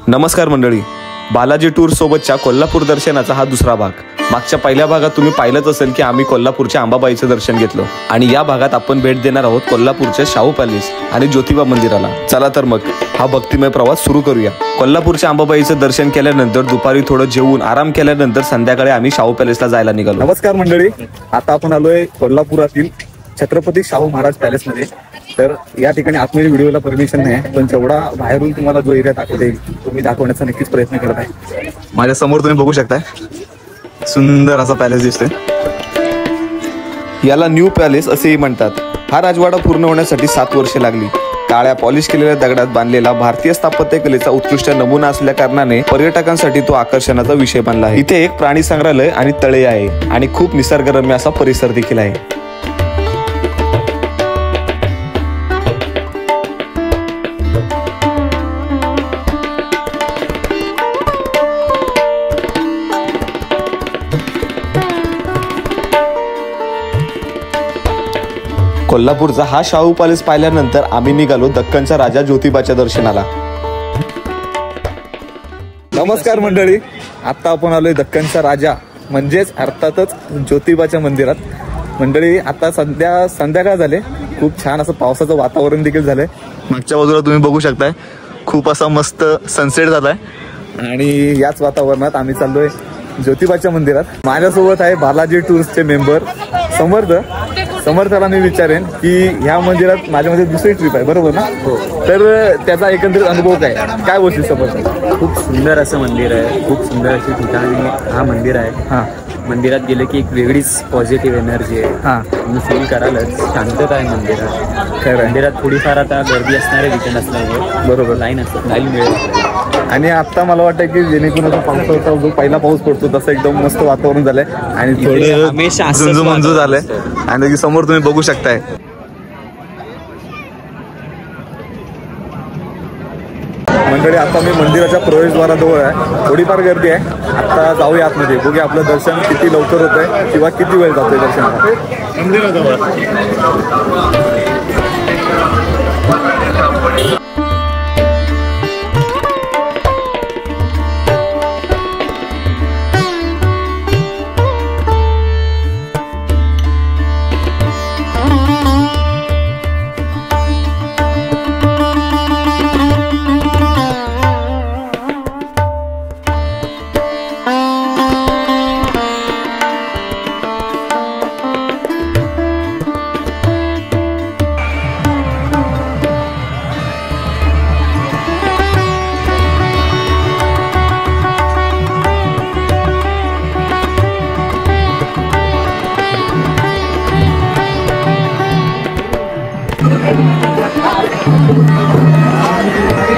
नमस्कार मंडळी, बालाजी टूर सोबतच्या कोल्हापूर दर्शनाचा हा दुसरा भाग। मागच्या पहिल्या भागात तुम्ही पाहिलंच असेल की आम्ही कोल्हापूरच्या अंबाबाईचं दर्शन घेतलं आणि या भागात आपण भेट देणार आहोत कोल्हापूरच्या शाहू पॅलेस आणि ज्योतिबा मंदिराला। चला तर मग हा भक्तिमय प्रवास सुरू करूया। कोल्हापूरच्या अंबाबाईचं दर्शन केल्यानंतर दुपारी थोडं जेवून आराम केल्यानंतर संध्याकाळी आम्ही शाहू पॅलेसला जायला निघालो। नमस्कार मंडळी, आता आपण आलोय कोल्हापुरातील छत्रपती शाहू महाराज पॅलेस मध्ये। तर या ठिकाणी आतमध्ये व्हिडिओला परमिशन नाही, पण जेवढा बाहेरून तुम्हाला जो एरिया दाखवता येईल तो मी दाखवण्याचा नक्कीच प्रयत्न करत आहे। माझ्या समोर तुम्ही बघू शकताय, सुंदर असा पॅलेस दिसतोय। याला न्यू पॅलेस असेही म्हणतात। हा राजवाडा पूर्ण होण्यासाठी 7 वर्षे लागली। काळ्या पॉलिश केलेल्या दगडात बांधलेला भारतीय स्थापत्य कलेचा उत्कृष्ट नमुना असल्या कारणाने पर्यटकांसाठी तो आकर्षणाचा विषय बनला आहे। इथे एक प्राणी संग्रहालय आणि तळे आहे आणि खूप निसर्गरम्य असा परिसर देखील आहे। कोल्हापूरचा हा शाहू पॅलेस पाहिल्यानंतर आम्ही निघालो दक्कनच्या राजा ज्योतिबाच्या दर्शनाला। नमस्कार मंडळी, आता आपण आलोय दक्कनचा राजा म्हणजेच अर्थातच ज्योतिबाच्या मंदिरात। मंडळी आता संध्याकाळ झाले, खूप छान असं पावसाचं वातावरण देखील झालंय। मागच्या बाजूला तुम्ही बघू शकताय, खूप असा मस्त सनसेट झालाय आणि याच वातावरणात आम्ही चाललोय ज्योतिबाच्या मंदिरात। माझ्यासोबत आहे बालाजी टूर्सचे मेंबर समर्थाला मी विचारेन की ह्या मंदिरात माझ्यामध्ये दुसरी ट्रिप आहे, बरोबर ना? हो। तर त्याचा एकंदरीत अनुभव काय बोलशील समर्थ? खूप सुंदर असं मंदिर आहे, खूप सुंदर अशी ठिकाणी हा मंदिर आहे। हां, मंदिरात गेले की एक वेगळीच पॉझिटिव्ह एनर्जी आहे। हां, तुम्ही फील करालच, शांतता आहे मंदिरात। खरं आहे। मंदिरात थोडीफार आता गर्दी असणार आहे वीकेंड असल्यामुळे, बरोबर, लाईन असतात, लाईन मिळेल। आणि आता मला वाटतं की जेणेकरून आता पावसाचा जो पहिला पाऊस पडतो तसं एकदम मस्त वातावरण झालंय आणि हमेशा असंच झुंजू मंजू झालंय। वातावरण आणि समोर तुम्ही बघू शकताय, मंडळी आता मी मंदिराच्या प्रवेशद्वाराजवळ आहे। थोडीफार गर्दी आहे, आता जाऊया आतमध्ये, बघूया आपलं दर्शन किती लवकर होतंय किंवा किती वेळ जातोय दर्शनाला।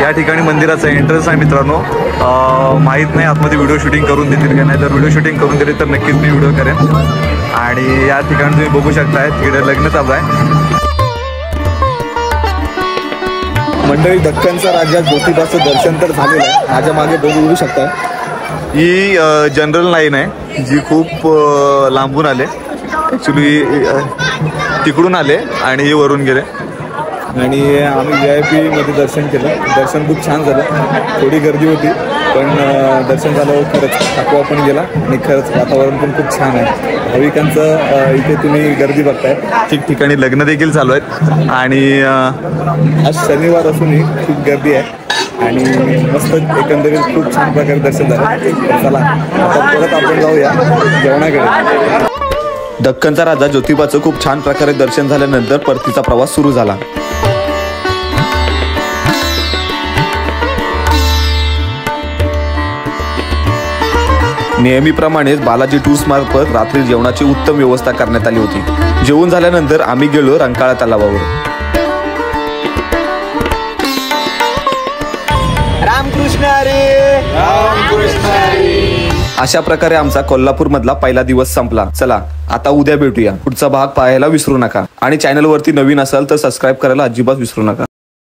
या ठिकाणी मंदिराचा एंट्रन्स आहे मित्रांनो। माहीत नाही आतमध्ये व्हिडिओ शूटिंग करून देतील का नाही, तर व्हिडिओ शूटिंग करून दिली तर नक्कीच मी व्हिडिओ करेन। आणि या ठिकाणी तुम्ही बघू शकताय, तिकडे लग्न चालू आहे। मंडळी दक्कनचा राजा ज्योतिबाचं दर्शन तर झालेलं आहे, माझ्या मागे बघू शकता। ही जनरल लाईन आहे जी खूप लांबून आले, ॲक्च्युली तिकडून आले आणि हे वरून गेले आणि आम्ही VIP मध्ये दर्शन केलं। दर्शन खूप छान झालं, थोडी गर्दी होती पण दर्शन झालं, खरंच थकवा पण गेला आणि खरंच वातावरण पण खूप छान आहे। भाविकांचं इथे तुम्ही गर्दी बघताय, ठिकठिकाणी लग्न देखील चालू आहेत आणि आज शनिवार असूनही खूप गर्दी आहे आणि मस्त एकंदरीत खूप छान प्रकारे दर्शन झालं। चला आता परत आपण जाऊया जेवणाकडे। दक्कनचा राजा ज्योतिबाचं खूप छान प्रकारे दर्शन झाल्यानंतर परतीचा प्रवास सुरू झाला। नेहमीप्रमाणेच बालाजी टूर्स मार्फत रात्री जेवणाची उत्तम व्यवस्था करण्यात आली होती। जेवण झाल्यानंतर आम्ही गेलो रंकाळा तलावावर। रामकृष्ण हरी, रामकृष्ण हरी। अशा प्रकारे आमचा कोल्हापूर मधला पहिला दिवस संपला। चला आता उद्या भेटूया। पुढचा भाग पाहायला विसरू नका आणि चॅनलवरती नवीन असाल तर सबस्क्राईब करायला अजिबात विसरू नका।